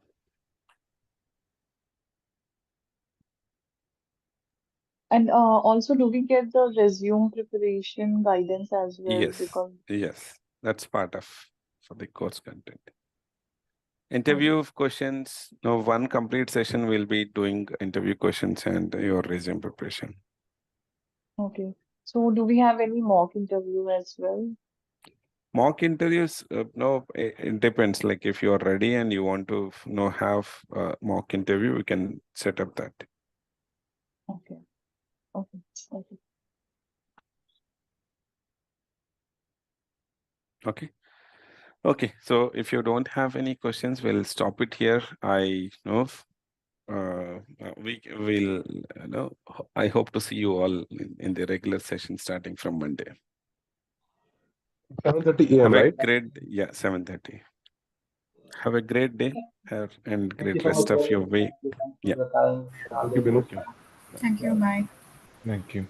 And also, do we get the resume preparation guidance as well? Yes, Because yes, that's part of for the course content. Interview questions. No, one complete session will be doing interview questions and your resume preparation. okay. So do we have any mock interview as well? Mock interviews, it depends. Like if you are ready and you want to have a mock interview, we can set up that. Okay. Okay. Okay. Okay. Okay. So if you don't have any questions, we'll stop it here. I know we will I hope to see you all in the regular session starting from Monday. 7:30 a.m. Have a right? great 7:30. Have a great day and Thank great you so much, rest of sir. your week. Thank you for Yeah. the time. Thank you, Binu. Thank you. Bye. Thank you.